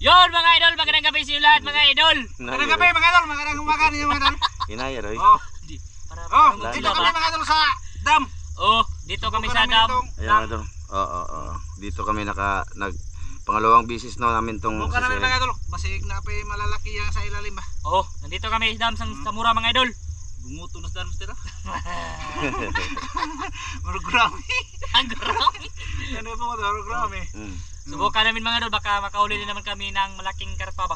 Yon mga idol, magandang gabi sa inyo lahat mga idol. Magandang gabi mga idol, magandang umaga ninyo mga idol. Hinaya Roy. Dito kami mga idol sa dam. Dito kami sa dam. Ayan idol. Dito kami pangalawang bisis no namin tong Bukan namin mga idol, basig na pa malalaki yang sa ilalim ba. Nandito kami sa dam sa Samura mga idol. Bumuto na sa dam sila. Margrami. Ang grami. Ano po mo margrami. Subukan namin mga idol, baka makahuli din naman kami ng malaking karpa ba.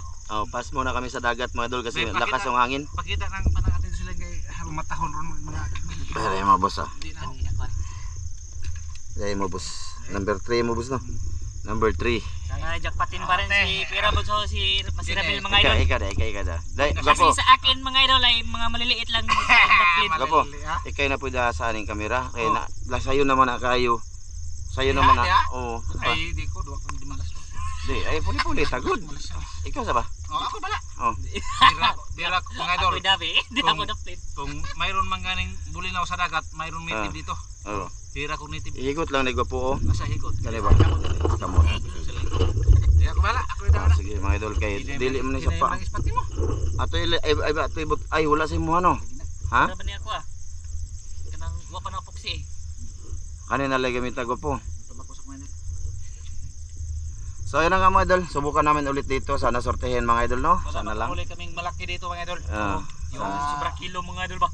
Pass muna kami sa dagat mga idol kasi lakas ang hangin. Pakita ng panangatin sila kay matahon ron mga. Dahil mo boss Hindi na. Dahil mo boss. Number 3 mo boss no. Number 3. Sana jackpatin pa rin si Pira Bunso, si Masirabil mga idol. Ika da. Dai Kasi gapo. sa akin mga idol ay mga maliliit lang sa daplin. Gapo. Ikay na pud sa aning kamera kay na sayo naman na kayo. Sayo naman na. Oo. Ay di ko duwa ko di malas. Di ay puli tagod. Ikaw sa ba? Ako bala. Dira ko mga idol. Ako dabi, di ako daplin. Kung mayroon man ganing bulinaw sa dagat, mayroon native dito. Oo. Dira ko native. Ihigot lang ni gapo. Asa higot. Kani ba? Kamo. Di ako bala, ako dara. Sige mga idol kay dili man ni sa pa. Ang ispati mo. Ato ay wala sa imo ano? Ha? Para ba niya ako Kanang wa pa na puksi Kanina lagi gamit ako po. Tabak ko sa kumain. So ayun na nga mga idol, subukan namin ulit dito. Sana sortehin mga idol no. Sana lang. Uli kaming malaki dito mga idol. Yung sobra kilo mga idol ba?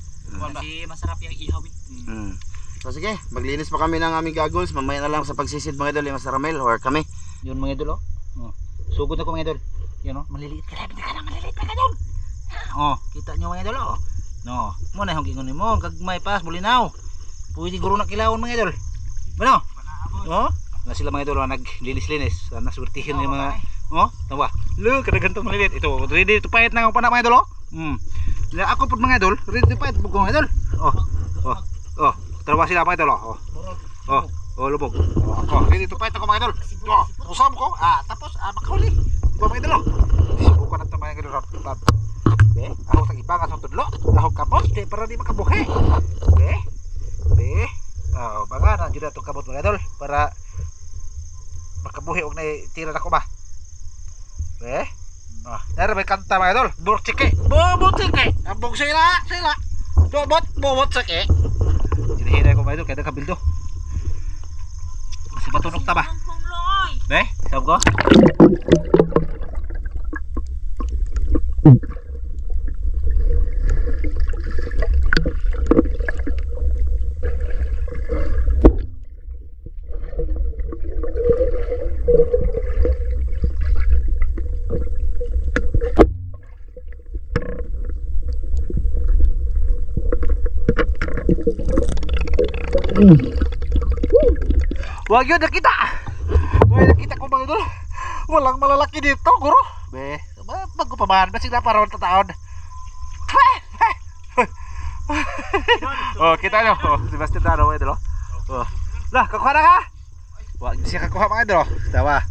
Kasi masarap yung ihawin. So sige, maglinis pa kami ng aming goggles. Mamaya na lang sa pagsisid mga idol, yung Master Ramel or kami. Yun mga idol Sugod ako mga idol. Yun maliliit ka na. Maliliit ka doon. Kita nyo mga idol No, mo na yung gingon mo, gagmay pas bulinaw. Pwede guro na kilawon mga idol. Ano? Na sila mga idol naglinis-linis. Sana surtihin yung mga tawa. Lo, kada ganto maliliit. Ito, ready to fight na ako pa na mga idol Ako pud mga idol, ready to fight mga idol. Trawa sila mga idol lubog. Ready to fight ako mga idol. Usab ko. Tapos makahuli. Diba mga idol? Subukan natin mga idol. Ako sa iba nga sa tudlo. Ako kapos, para di makabuhi. Baga na jud atong kabot mga idol para makabuhi og na tira nako ba. Nara may kanta mga idol. Burtsike. Bobotike. Ambog sila. Bobot sake. Hinahinay ko mga idol kaya nakabildo. Kasi matunog ta ba? Sab ko? Wag yun nakita. Nakita ko mga idol. Walang malalaki dito, guro. Bago pa man, basig na para taon. Kita nyo. Si Bastard na mga idol. Lah, kakuha na ka. Wag siya kakuha mga idol. Tawa.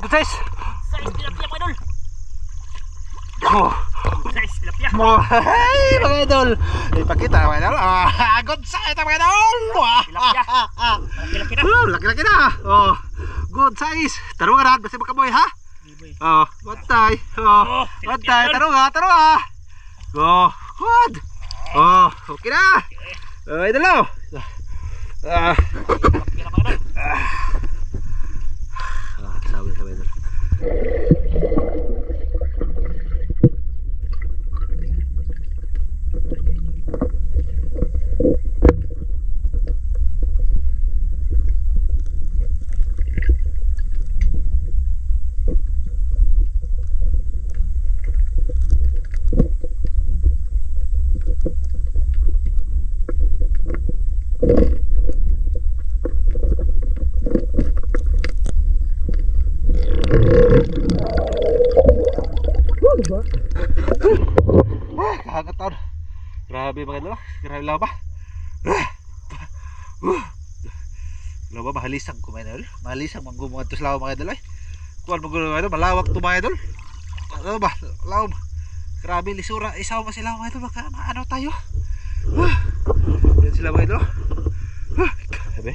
Guys. Size tilapia mga idol. Size tilapia. Hey mga idol. Ipakita mga idol. Good size mga idol. Laki-laki na. Good size. Tarungan basta makaboy ha. Watay. Watay tarungan. Good. Okay na. Idol. Sabi idol. Kahangat taon. Grabe mga idol. Grabe laba. Laba mahalisag ko mga idol. Mahalisag mga tos lawa mga idol ay. Kuan mo mga idol, malawak to mga idol. Ano ba? Laom. Grabe lisura. Isaw pa sila mga idol. Baka ano tayo. Yan sila mga idol. Grabe.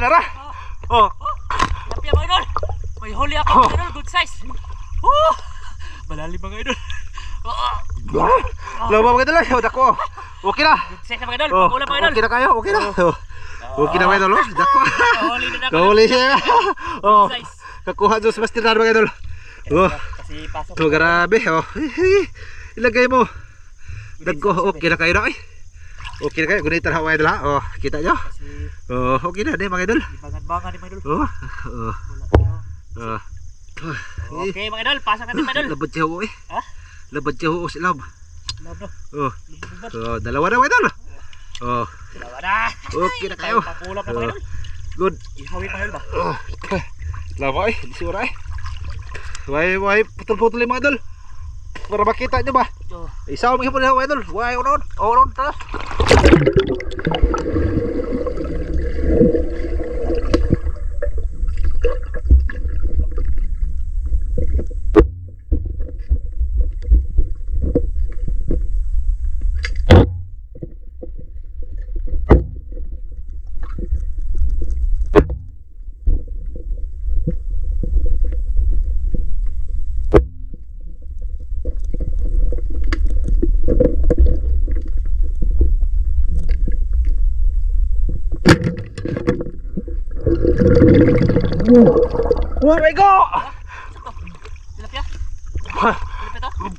Dara. Oh. Tapi mga idol. May huli ako mga idol, good size. Malalim mga idol. Laba mga idol ay. Dako. Okay na. Good size na mga idol. Pag-ulam mga idol. Okay na kayo. Okay na. Okay na mga idol. Dako. Kahuli na ako. Kahuli siya. Oh. Good size. Kakuha doon sa mastiran mga idol. Oh. Kasi pasok. Oh, grabe. Oh. Ilagay mo. Dako. Okay na kayo na ay. Okay na kayo. Gunitan ha mga idol ha. Oh, kita nyo. Oh, okay na din mga idol. Bangan-bangan ni mga idol. Okay mga idol, pasok natin mga idol. Labad siya ho eh. Ha? Labad siya ho si Lab. Lab no. Oh. Oh, dalawa na mga idol. Oh. Dalawa na. Okay na kayo. Pakulap na mga idol. Good. Ihawin mga idol ba? Oh. Lama eh, disura eh. Why putol-putol mga idol. Para makita nyo ba? Isaw mga hipon mga idol. Why unon? Unon ta. Oh my god! Tilapia? Tilapia to?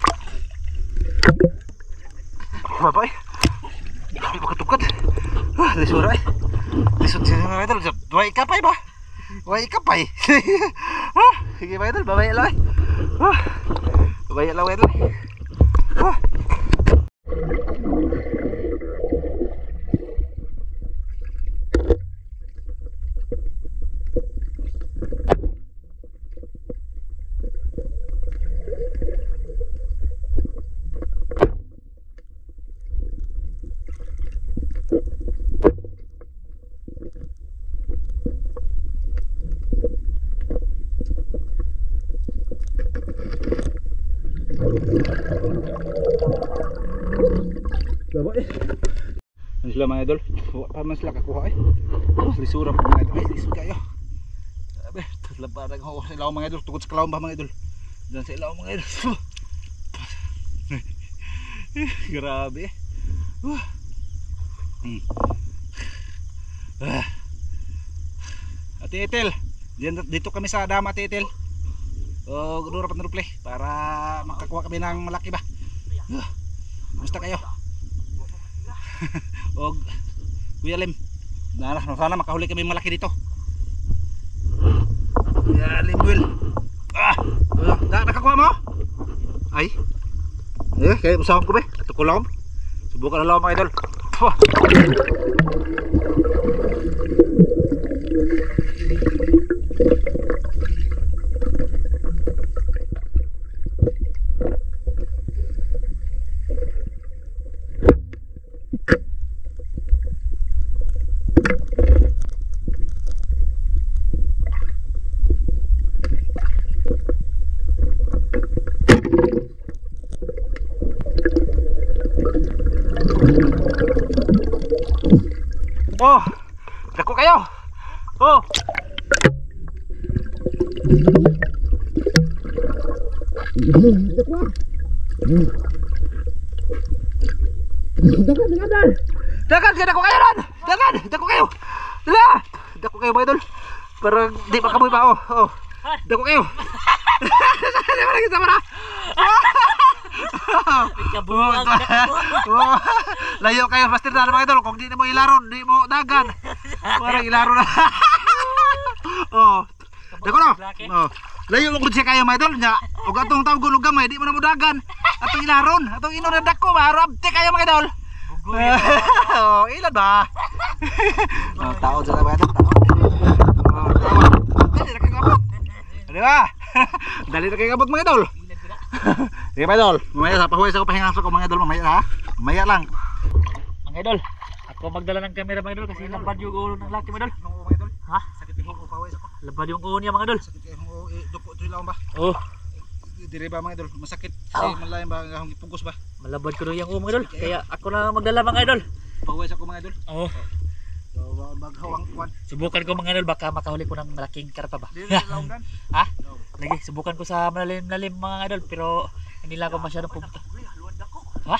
Mabay. Dami makatukat. Lisura eh. Lisod siya mga idol. Dua ikapay ba? Dua ikapay. Sige mga idol, babaya lang eh. Babaya lang mga idol. Laba eh. Ano sila mga idol? Paman sila kakuha eh. Lisura po mga idol. Ay, lisod kayo. Sabi, laba na ako sa ilaw mga idol. Tugod sa kalaw ba mga idol? Diyan sa ilaw mga idol. Grabe eh. Ate Etel, dito kami sa dam Ate Etel. Dura pa na para makakuha kami ng malaki ba. Basta kayo. Og Kuya Lim, sana makahuli kami malaki dito. Kuya Lim Will. Nakakuha mo? Ay. Kaya usahan ko ba? Ato ko lang. Subukan na lang mga idol. Oh, dako kayo. Oh. Dagan kaya dako kayo ron. Dagan, dako kayo. Dala. Dako kayo mga idol. Parang di makaboy pa oh. Oh. Dako kayo. Di ba kita para? Kabuang. Oh. Layo kayo master na mga idol. Kung di mo ilaron, di mo dagan. Parang ilaron na. Oh. Dako no. Oh. Layo mo kun siya kayo mga idol nya. Og atong tawag og gamay di mo na mo dagan. Atong ilaron, atong ino na dako marabte kayo mga idol. Oh, ilan ba? Oh, tao sa mga idol, tao. Oh, dali na kay gabot. Di ba? Dali na kay gabot mga idol. Sige mga idol, mamaya sa pahuwi sa ko pahinga sa ko mga idol mamaya ha. Mamaya lang. Mga idol, ako magdala ng camera mga idol kasi labad yung ulo ng laki mga idol. Mga idol, Ha? sakit yung ko pahuwi sa ko. Labad yung ulo niya mga idol. Sakit yung duko to lang ba? Oh, Dire ba mga idol, masakit kasi malalim ba ang ipugos ba? malabad ko rin yung ulo mga idol. Kaya ako na magdala mga idol. Pahuwi sa ko mga idol. Oh, Baghawang kwan. subukan ko mga idol baka makahuli ko ng malaking karpa ba. Dire lang dan. Ha? Lagi, subukan ko sa malalim-lalim mga idol pero hindi lang ako masyadong pumunta. Ha?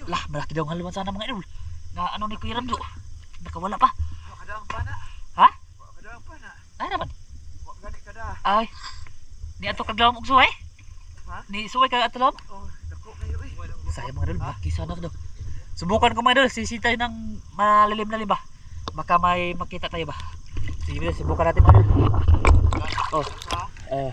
Lah, malaki daw ang haluan sana mga idol. Na ano ni Kuya Ramjo? Nakawala pa. Ha? Ay naman. Ay. Ni ato kaglaom og suway? Ni suway kag atlom? Sayang mga idol, malaki sana daw. Subukan ko mga idol, sisintay ng malalim-lalim ba? Baka may makita tayo ba? Sige, subukan natin mga idol. Oh.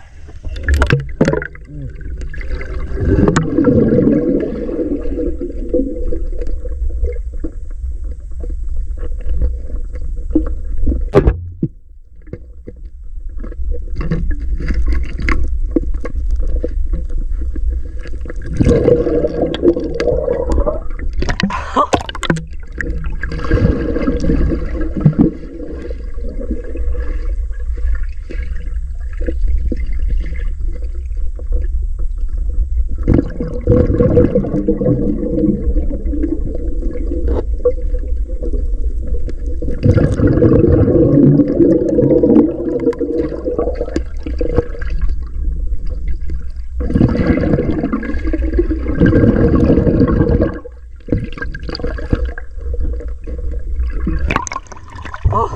Oh,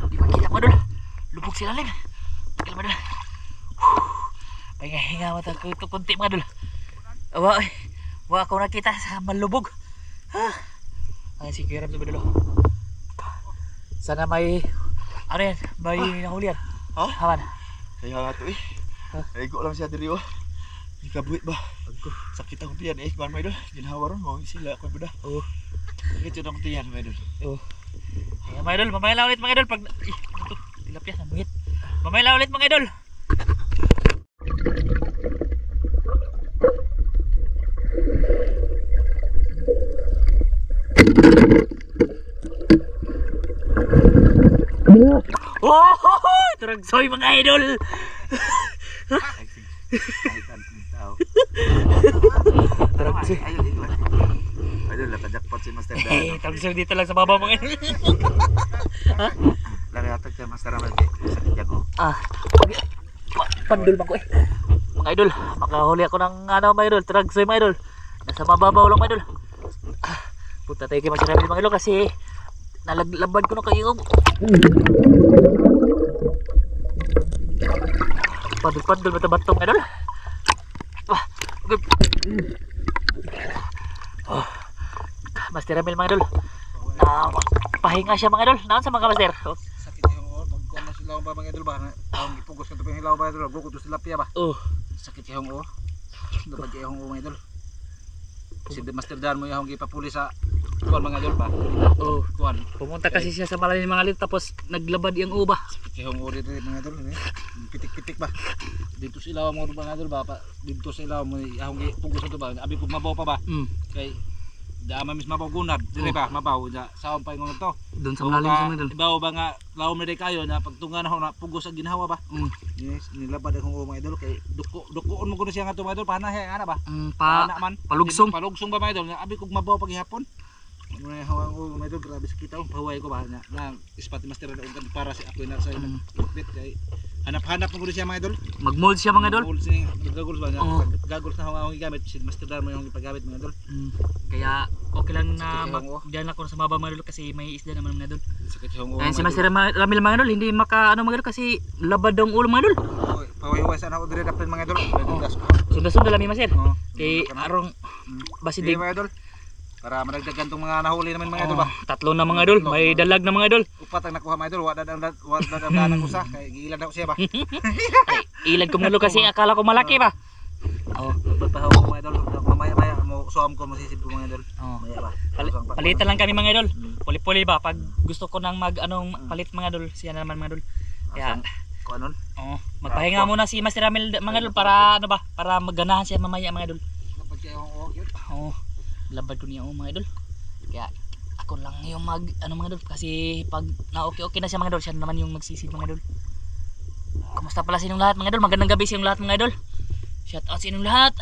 di makita mga idol. Lubog sila lalim. Tagal mga idol. Pahinga-hinga mata ko ito kunti mga idol. Awa, wa ako nakita sa malubog. Ay si Kuya Ramjo mga idol. Sana may ano yan, may nahuli yan. Ha? Haman. Kaya nga to eh. Ay ko lang siya diri oh. Ikabuit ba? Sakit ang tiyan eh. Kuan mo idol. Ginhawa ron mo sila kuan ba? Oh. Ito nang tiyan mo idol. Oh. Ayan mga idol, mamaya lang ulit mga idol pag tilapia sa muhit. Mamaya lang ulit mga idol. Oh, turagsoy mga idol. Turagsoy. Idol, naka-jackpot si Master Dan. Eh, turagsoy dito lang sa baba mga idol. Nakahatag siya Master Dan sa Jago. Pandul bang ko eh. Mga idol, makahuli ako ng ano mga idol, turagsoy mga idol. Nasa mababaw lang mga idol. Punta tayo kay Master Dan mga idol kasi nalaglabad ko na kayo. Pandul-pandul mata-batong idol. Oh. Master Ramil mga idol. Pahinga siya mga idol. Naon sa mga master? Oh. Sakit yung magkuan na sila ba mga idol ba? Ang ipugos ka to pang hilaw ba idol? Buko to sila piya ba? Oh. Sakit yung dapat yung mga idol. Si Master Dan mo yung gipapuli sa kuan mga idol ba? Oh. Kuan. Pumunta kasi siya sa malalim mga idol tapos naglabad yung uba. Yung uri dito mga idol ni. Pitik-pitik ba? Dito sila mo mga idol ba? Dito sila mo yung pugos to ba? Abi ko mabaw pa ba? Kay dama mis mabaw gunad, dire ba? Mabaw ja. Saon pa ingon to? Doon sa malalim sa mga idol. Ibaw ba nga laom na kayo na pagtungan ako na pugos ang ginhawa ba? Yes, nilabad akong mga idol kay dukoon mo kuno siya nga to mga idol panahe ana ba? Ana man Palugsong. Palugsong ba mga idol? Abi kog mabaw paghihapon. Muna hawang ko mga idol, grabe sakit ako. Pahuway ko ba na spot master na ugan para si ako na sa bit kay hanap-hanap mo siya mga idol. Mag-mold siya mga idol. Goals ni gagols ba Oo. niya. Gagols na hawang gamit si master dar mo yung ipagamit mga idol. Kaya okay lang na Sakit yung diyan ako sa mababa mga idol kasi may isda naman mga idol. Sakit yung Ayun si Master Ramil mga idol, hindi maka ano mga idol kasi labad daw ang ulo mga idol. pahuway sana ako dire kapten mga idol. Sunda-sunda lang mi Master. Oo. Kay arong basi Sige dig. mga idol. Para madagdagan tong mga nahuli namin mga idol ba. Tatlo na mga idol, may dalag na mga idol. Upat ang nakuha mga idol, wala dadang ko sa kay giilan na ko siya ba. Ilan ko mga idol kasi akala ko malaki ba. Oh, pagpahaw ko mga idol, mamaya-maya mo suam ko masisip ko mga idol. Oh. Maya ba. Palitan lang kami mga idol. Puli-puli ba pag gusto ko nang mag anong palit mga idol, siya na naman mga idol. Kaya ko anon. magpahinga muna si Master Ramil mga idol para ano ba, para magganahan siya mamaya mga idol. Dapat kayo ang yun. Labad ko niya mga idol. Kaya ako lang yung mag ano mga idol kasi pag na okay na siya mga idol, siya naman yung magsisid mga idol. Kumusta pala sa inyong lahat mga idol? Magandang gabi sa inyong lahat mga idol. Shout out sa inyong lahat.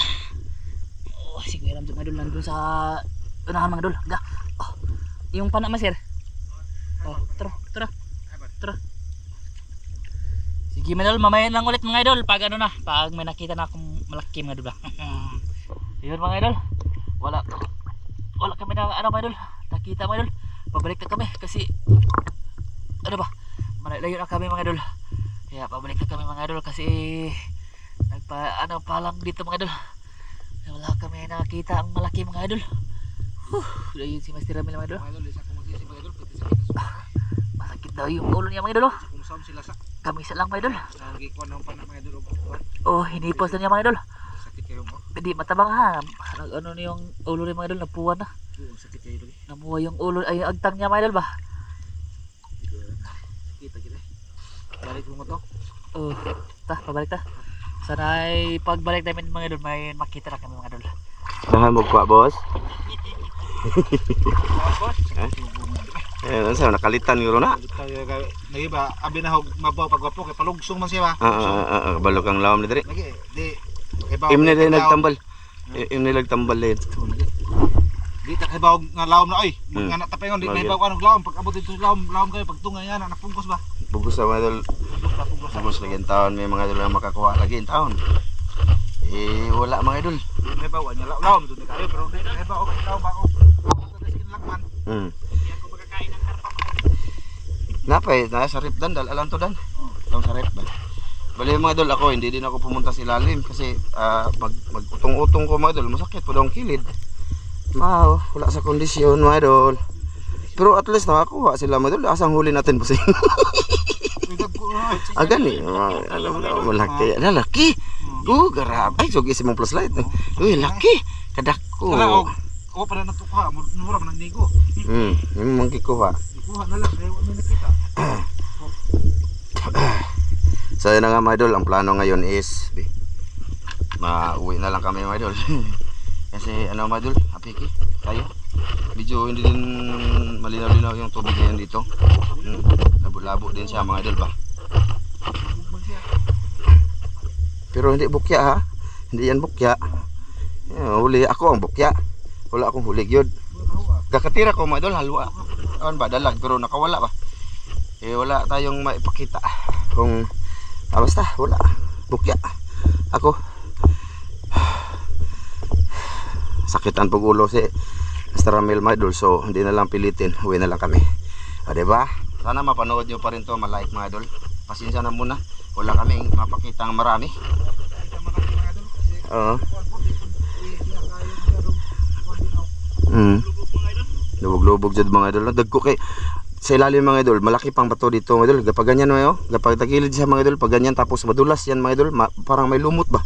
Si Kuya Ramjo mga idol nandun sa unahan mga idol. Yung pana Master. Tara. Sige mga idol, mamaya lang ulit mga idol pag ano na, pag may nakita na akong malaki mga idol. Yun mga idol. Wala kami na ano mga idol. Nakita mga idol. Pabalik na kami kasi ano ba? Malayo na kami mga idol. Kaya pabalik na kami mga idol kasi pa lang dito mga idol. Wala kami nakita ang malaki mga idol. Ayun si Master Ramil mga idol. Mga idol, isa ko magsisi mga idol, pati sakit sa mga. Masakit daw yung ulo niya mga idol. Kung saan sila sa Kami isa lang mga idol. gikuan ng pana mga idol. Hinipos na niya mga idol. Sakit kayo mo. Hindi matabang ha. Ano na yung ulo ni mga idol, napuwan na. Sakit kayo idol. Namuha yung ulo, ay yung agtang niya mga idol ba? Kita kita. Balik mo to. Pabalik ta. Sana ay pagbalik namin mga idol, may makita na kami mga idol. Nahan mo kwa, boss? Eh, sa nakalitan guro na. Lagi ba abi na hog mabaw pagwapo kay palugsong man siya ba. Balok ang lawom ni diri. Lagi di ibaw. Imni din nagtambal. Imni nagtambal din. Di ta kay bawog nga lawom na oy. Mga anak tapengon di may bawog anong lawom pag abot dito lawom kayo pag tungay nga na napungkos ba. Bugos sa mga idol. Bugos lagi ang taon, may mga idol na makakuha lagi ang taon. Wala mga idol. May bawog nya lawom dun kayo pero di kay bawog lawom ba ko. Skin lagman. Ako magkakain ng karpa. Napay, sa rip dan, alam to dan. Tong sa rip dan. Bali mga idol, ako hindi din ako pumunta sa ilalim kasi mag-utong-utong ko mga idol, masakit po daw ang kilid. Wala sa kondisyon mga idol. Pero at least nakakuha sila mga idol, asang huli natin po siya. Gani, alam mo, malaki. Laki. Garab. Ay, sugi si mong plus light. Uy, laki. Kadako. Ako pa na natukuha, mura man ang nigo. Yung mangkikuha. Kuha na lang, kaya wala nakita. So yun na nga mga idol, ang plano ngayon is mauwi na lang kami mga idol. Kasi ano mga idol, apiki tayo. Medyo hindi din malinaw-linaw yung tubig ngayon dito. Labo-labo din siya mga idol ba. Pero hindi bukya ha. Hindi yan bukya. Huli ako ang bukya. Wala akong huli gyud. Kakatira ko mga idol, halwa. Ano ba, dalag pero nakawala ba. Wala tayong maipakita. Kung basta wala. Bukya. Ako sakitan pag ulo si Master Ramil mga idol. So hindi na lang pilitin. Uwi na lang kami. Diba? Sana mapanood nyo pa rin to, malike mga idol. Pasensya na muna. Wala kaming mapakitang marami. Lubog-lubog dyan mga idol. Dagko kay sa ilalim mga idol, malaki pang bato dito mga idol. Kapag ganyan mga idol, kapag tagilid siya mga idol, pag ganyan tapos madulas yan mga idol, parang may lumot ba?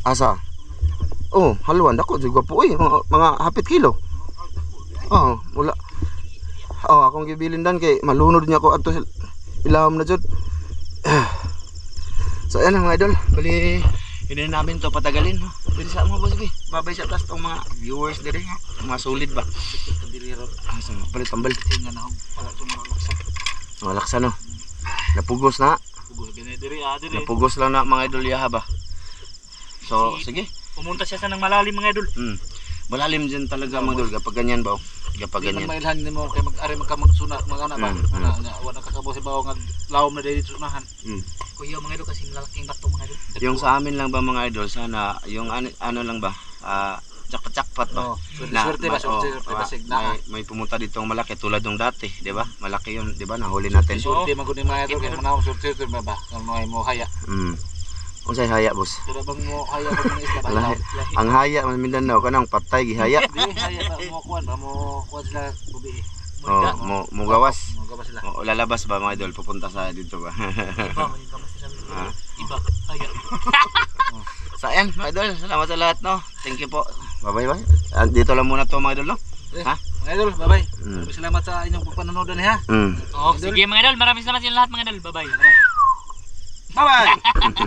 Asa? Haluan dako, sigwa po mga hapit kilo. Wala. Akong gibilin dan kay malunod niya ko adto ilawom na jud. So ayan mga idol, bali hindi namin to patagalin. Bili sa mga boss bi. Babay sa tas tong mga viewers dire nga, mga solid ba. Diliro. Sa palit tambal tinga na para tong malaksa no. Napugos na. Pugos gani dire Napugos lang na mga idol yaha ba. So sige. Pumunta siya sa nang malalim mga idol. Malalim dyan talaga mga idol kapag ganyan ba? Kapag Ganyan. ganyan. Mailhan nimo kay mag-ari magkamugsuna mga anak ba. Mm, Ana nya wala kakabo sa bawo nga lawom na dili sunahan. Kuya mga idol kasi malaking bato mga idol. Yung sa amin lang ba mga idol, sana yung ano lang ba, jackpot ba? Oh, swerte ba swerte oh, basig na. may pumunta ditong malaki tulad ng dati, di ba? Malaki yun, di ba? Nahuli natin. Swerte man gud ni mga idol kay manawon swerte ba kung mo haya. Unsay haya, boss? Pero bang mo haya ba ng isda ba? Lahi. Ang haya man Mindanao kanang patay gihaya. Di haya ba mo kuan ba mo kuan sila bubi. Oh, mo gawas. Mo gawas sila. O lalabas ba mga idol pupunta sa dito ba? Iba, may kamas sila. Iba, haya. So ayan, mga idol, salamat sa lahat no. Thank you po. Bye bye. Dito lang muna to mga idol no. Ha? Mga idol, bye-bye. Salamat sa inyong pagpanonood ha. Oh, sige mga idol, maraming salamat sa lahat mga idol. Bye-bye. Bye bye.